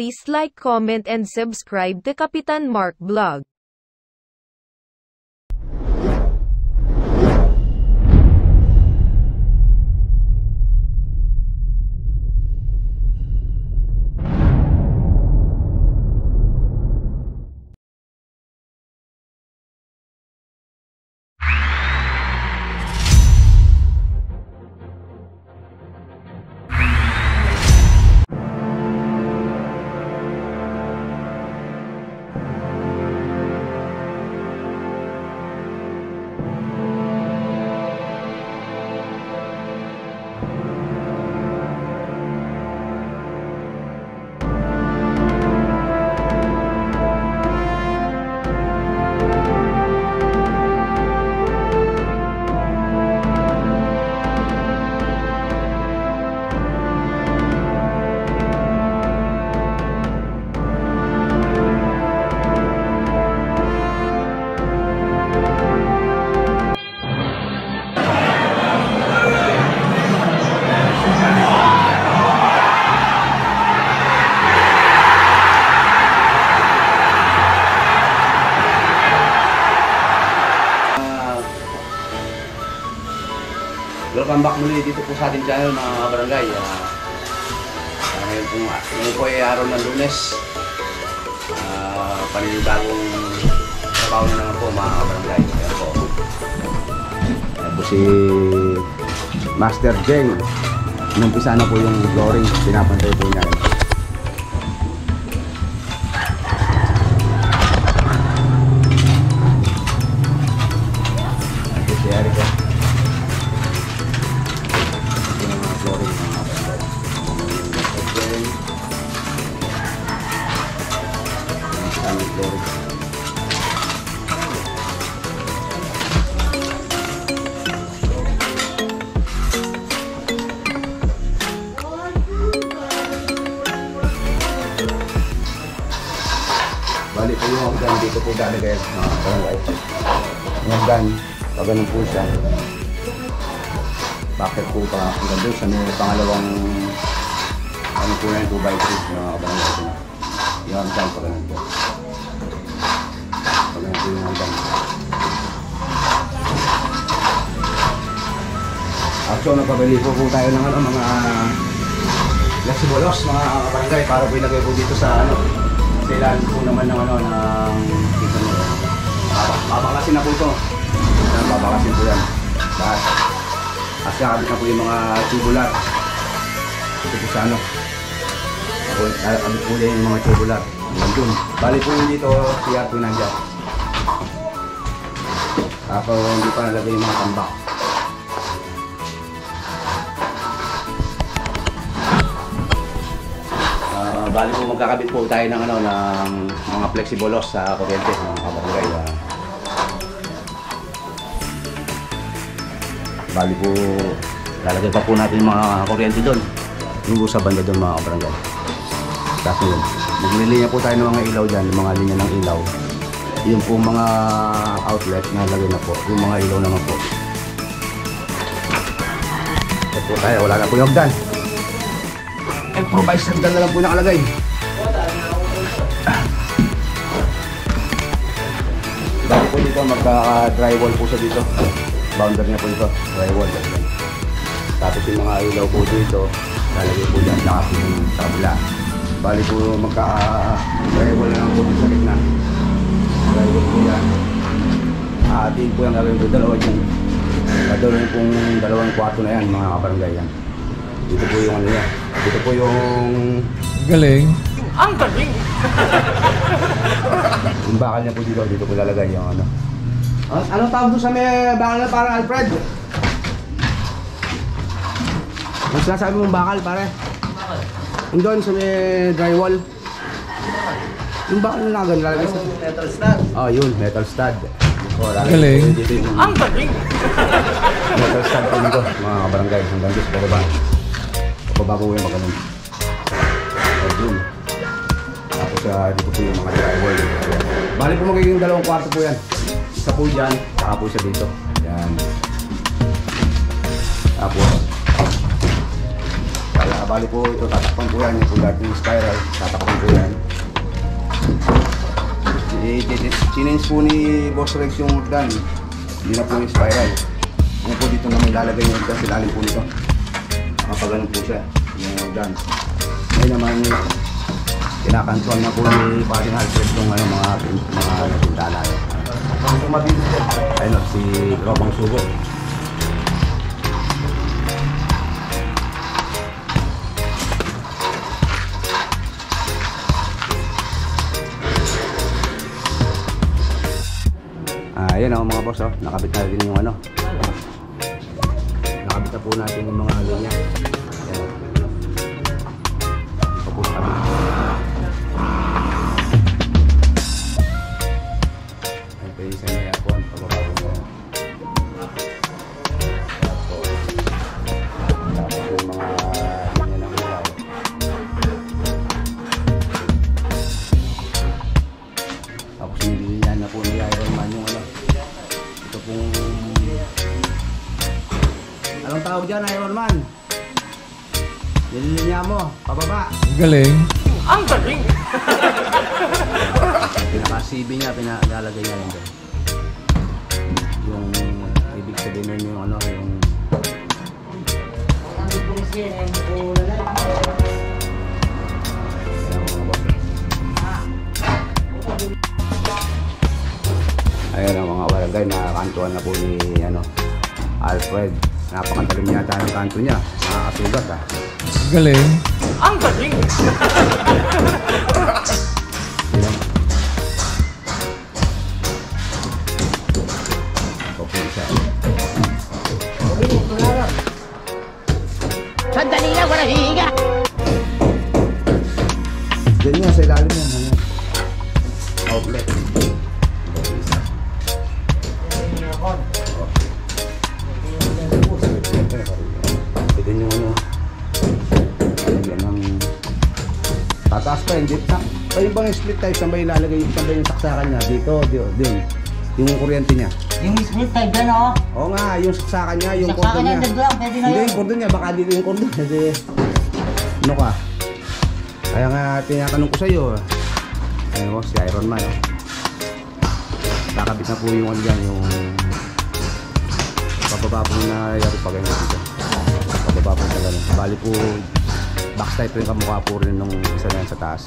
please like, comment and subscribe to Kapitan Mark Vlog. Welcome back muli dito po sa ating channel mga barangay. Ngayon po ay araw ng Lunes. Panibagong trabaho na naman po mga barangay. Ayan po. Ayan po si Master Jeng. Inumpisa na po yung flooring. Pinapantay po niya. Ayan po si Eric. Bali po yung hanggang dito po lalagay mga barangay. Yung hanggang, pagano'n po siya. Bakit po pa hanggang doon sa may pangalawang ano po yan, 2x3 mga barangay. Yung hanggang pagano'n po. Pagano'n po yung hanggang. Actually, nagpabili po tayo ng mga lasibolos mga barangay para po ilagay po dito sa Kailangan po naman ng dito nyo. Babakasin na po ito. Babakasin po yan. Lahat. At kakabit na po yung mga tubular. Ito po sa kakabit po yung mga tubular. Nandun. Bali po yung dito, siya po nandiyan. Tapos hindi pa nalagay yung mga tambak. Bali po magkakabit po tayo ng mga flexibolos sa kuryente mga kabarangay. Bali po lalagay pa po natin yung mga kuryente doon. Yung sa banda doon mga kabarangay. Tapos yun, maglilinya po tayo ng mga ilaw dyan, yung mga linya ng ilaw. Yung po mga outlet na lagay na po, yung mga ilaw naman po. Ito po tayo, wala na po yung hagdan. Improvise hagdan na lang po nakalagay. Bago po dito magka-drywall po siya dito. Boundary niya po ito, drywall. Tapos yung mga ilaw po dito, lalagay po dyan, lakas yung tabla. Bali po magka-drywall na lang po dito sa gitna. Drywall po yan. Atin po yung gagawin po, dalawa dyan. Kadalawa pong dalawang kwarto na yan, mga kabarangay yan. Dito po yung niya. Dito po yung... Galing. Ang galing! Yung bakal niya po dito po lalagay yung Anong tawag doon sa may bakal na parang Alfred? Yung sinasabi mong bakal pare? Bakal? Yung doon sa may drywall. Yung bakal na lang lalagay sa... Metal stud? Oh yun, metal stud. Galing. Ang galing! Metal stud po dito mga kabarangay. Hanggang dito sa baba. Pababa po yung magaling. Doon. Tapos dito po yung mga drywall. Bali po magiging dalawang kwarto po yan. Isa po dyan, saka po siya dito. Yan. Tapos Kaya bali po ito, tatakpan po yan. Yung po lahat yung spiral, tatakpan po yan. Sinens po ni Boss Rex yung hagdan. Hindi na po yung spiral. Ngayon po dito naman ilalagay yung hagdan, silalim po nito. Kapag po siya, yung hagdan. Ngayon naman, kinakantuan na po ni Paring Alfred yung mga pintana. Ayun o, si Tropang Sugo. Ayan o mga boss, oh. Nakabit na din yung ano. Nakabit na po natin yung mga linya. Ayan o. Ito po sa kabit. Ayan po yung isa niya aircon. Pagbabago mo. Tapos yung mga linya ng ilaw. Tapos nililihan na po ni Iron Man yung ano. Ito pong... Anong tawag dyan, Iron Man? Nililinya mo, pababa. Galing. Ang galing! Pinaka-CB niya, pinalalagay niya lang doon. Yung ibig sabihin nun yung ano, yung... Ayan ang mga barangay, nakakantuan na po ni ano, Alfred. Napakatalim yata ng kanto niya, nakakasugat ha. Galing. Ang galing! Okay, siya. Sandali lang, wala hihiga! Diyan nga, sa ilalim yan. Ano? Outlet. Ito yung ano. Ayan ang... Tataas pa yun. Kayo bang split type? Saan ba ilalagay? Saan ba yung saksakan niya? Dito, din. Yung kuryente niya. Yung split type dyan, oh. Oo nga, yung saksakan niya, yung Saksakan cordon niya, niya. dagdag, pwede na Hindi, yun. yung cordon niya. Baka dito yung cordon. Kasi... Ano ka? Kaya nga, tinatanong ko sa'yo. Ayun mo, si Iron Man, oh. Nakabit na po yung ano dyan, yung... Pababa po na yari pa ganyan dito. Pababa po na ganyan. Bali po, backstyle rin kamukha po rin nung isa na yan sa taas.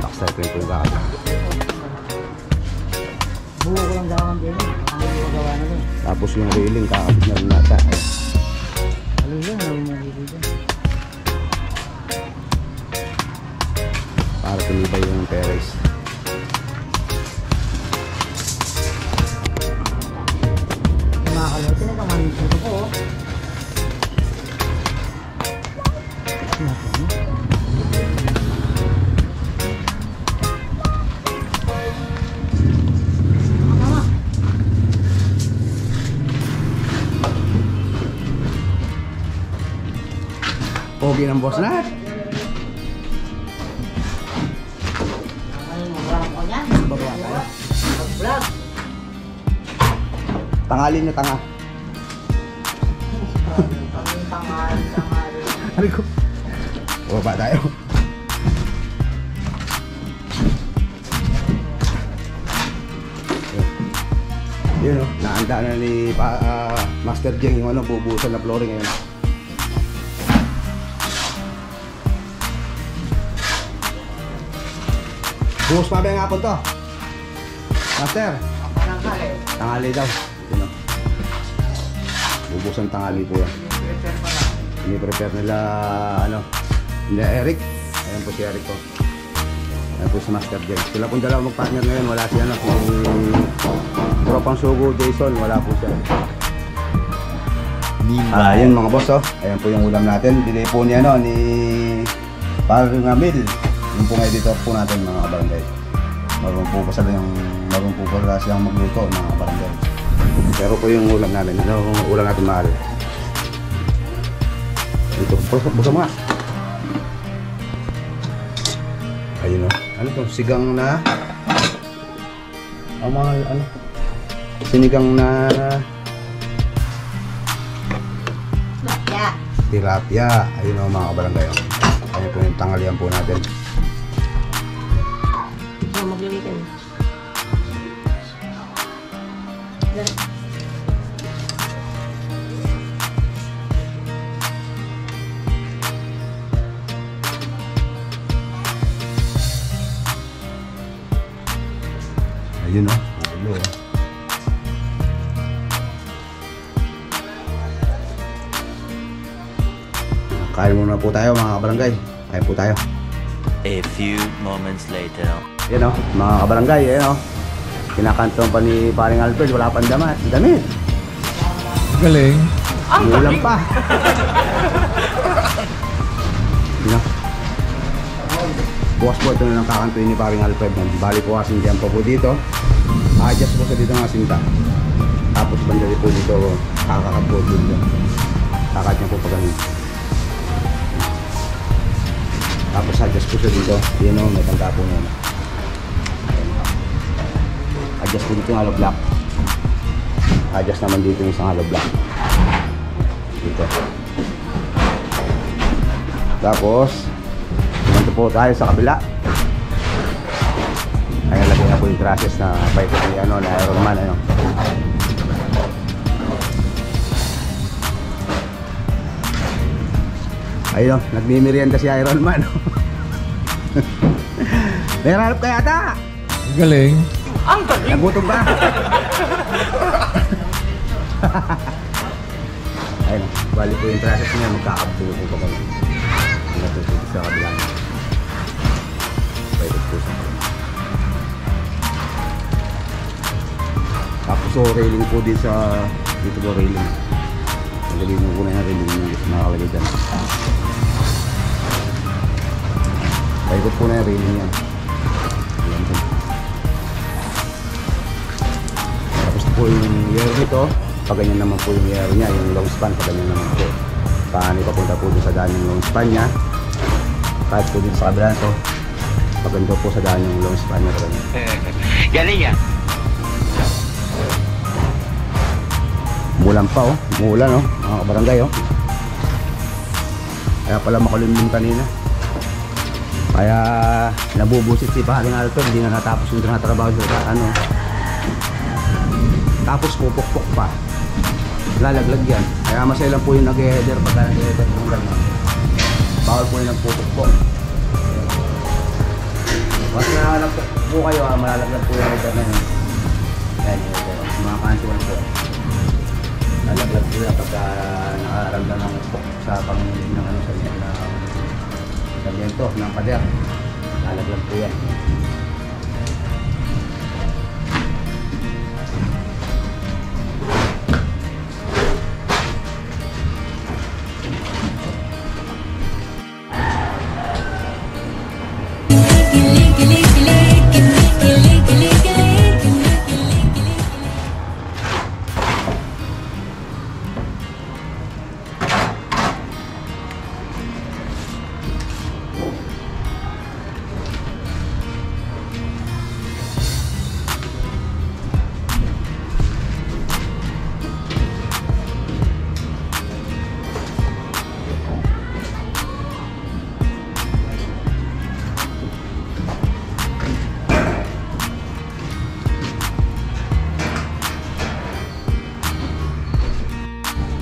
Backstyle rin po yung kakabit. Buo ko lang gawin din, eh. Ang magawa na din. Tapos yung railing, kakabit na rin nata. Ano yun, ano mo dito? Para tumibay yung terrace. Kumakalaw, tinatamanin ko po, oh. Pogi ng boss lahat. Ano yung vlog ko niyan? Baba tayo. Vlog. Tangalin niya tanga. Tangal. Ano ko? Baba tayo. Yun o, naanda na ni Master Jeng yung ano, bubusan na flooring ngayon. Buhos pa ba yung hapon to? Master? Tangali daw. Yun o. Bubusan tangali po yan. Ini-prepare nila, ano, nila Eric. Ayan po si Eric po. Ayan po si Master Jeng. Sila pong dalawa mag-partner ngayon. Wala siya, ano, si Tropang Sugo, Jason. Wala po siya. Ayan mga boss, oh. Ayan po yung ulam natin. Bili po ni, ano, ni Paring Amil. Yung pong editor po natin mga barangay. Marunong po pala siyang magluto mga barangay. Pero po yung ulam namin. Ano ulam natin mahal? Ito, busa mga. Ayun o. Ano to? Sigang na... Ang mga ano? Sinigang na... Yeah. tilapia. Ayun o mga kabarangay. Ayun po yung tanghalian po natin. So, maglagay ka na. Ayun o. Ulo o. Kain muna po tayo mga kabarangay. Kain po tayo. A few moments later. Yan o, mga kabarangay, yan o. Kinakantong pa ni paring Alfred, wala pang damit. Galing. Ulam pa. Yan o. Bukas po ito na ng kakantoy ni paring Alfred. Bali po kasing dyan pa po dito. Adjust po sa dito ng asinta. Tapos bandali po dito, kakakat po dito. Kakat niya po pa ganun. Tapos adjust po siya dito. Yan o, may tangka po nun. Adjust po dito yung hollow block. Adjust naman dito yung isang hollow block. Dito. Tapos, dito po tayo sa kabila. Ayan, lagay na po yung crashes na pipe ni na Iron Man. Ano. Ayun, nagmimerienda si Iron Man. Meron kaya ata. Galing. Ang galing! Nagutom ba? Ayun, bali po yung process niya, magkakabuto po kami. Natututok sa kabila niya. Pwede po sa kabila. Tapos so, railing po din sa dito po railing. Nalagay mo po na yung railing niya, nakakalagay dyan. Paikot po na yung railing niya. Ayan po. Tapos po yung air nito, pag ganyan naman po yung air niya, yung long span, pag ganyan naman po. Paano papunta po dun sa daan yung long span niya. Kahit po dito sa kabila to, pag ganito po sa daan yung long span niya. Galing yan! Umulan pa oh, umulan oh, mga kabarangay oh. Kaya pala makulimlim kanina. Kaya nabubusit si Paring Alfred, hindi na natapos yung tinatrabaho sa ano. Tapos pupukpok pa. Lalaglag yan. Kaya masaya lang po yung nag-header pagka nag-header kung gano'n. Bawal po yung nagpupukpok. Mas nakalap po kayo ha, malalaglag po yung header na yun. Yan yung header. Mga kantuan po. Nalaglag po yan pagka nakaramdam ng pukpok sa panginig ng ano sa niya na sabiento ng pader. Nalaglag po yan.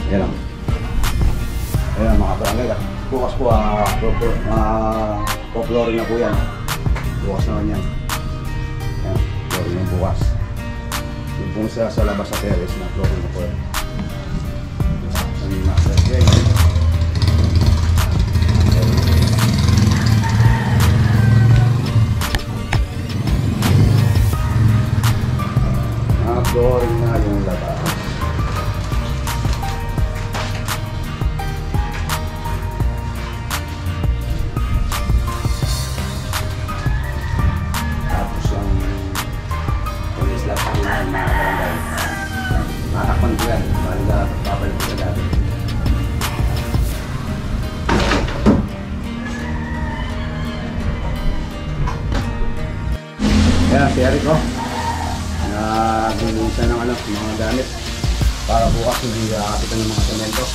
Ayan lang. Ayan mga barangay. Bukas po po-flooring na po yan. Bukas naman yan. Ayan, flooring na bukas. Yung po sa labas sa terrace na flooring na po yan. Ang master yan. Flooring na yung labas. Matakpan ko yan, baliga papabalik ko sa dati. Kaya si Eric oh, naglulusan ng mga gamit para bukas hindi kapitan ng mga semento.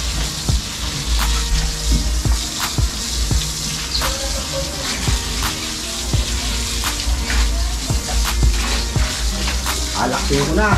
Alaksin ko na.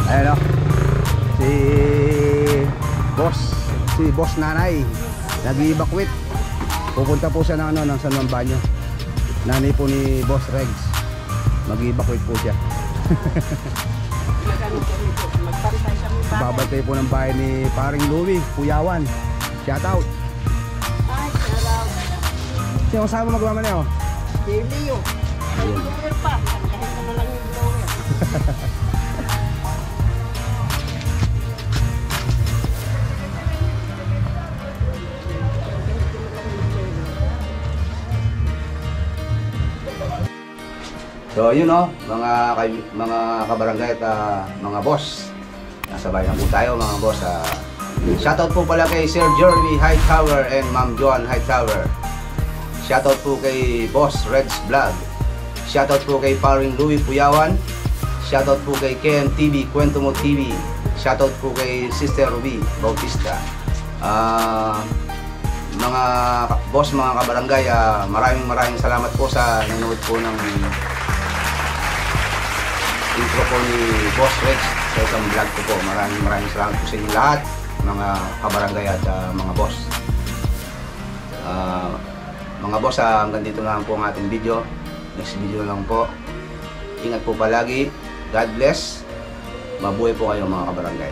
Ayan o, si boss nanay nag-evacuate. Pupunta po siya ng San Juan Banyo. Nanay po ni Boss Regs, mag-evacuate po siya. Babantay po ng bahay ni paring Louie Puyawan. Shout out. Ay, sarap. Sino kasama magmamaneo? Leo. Ay, blower pa. Kaya mo lang yung blower. So yun o, mga kabarangay at mga boss. Nasa bahay na po tayo mga boss. Shoutout po pala kay Sir Jeremy Hightower and Ma'am Joan Hightower. Shoutout po kay Boss Reds Vlog. Shoutout po kay paring Louie Puyawan. Shoutout po kay KM TV, Kwento Mo TV. Shoutout po kay Sister Ruby Bautista. Mga boss, mga kabarangay, maraming salamat po sa nanonood po ng intro po ni Boss Regs sa isang vlog ko po. Maraming salamat po sa inyo lahat, mga kabarangay at mga boss. Mga boss, hanggang dito na lang po ang ating video. Next video lang po. Ingat po palagi. God bless. Mabuhay po kayo mga kabarangay.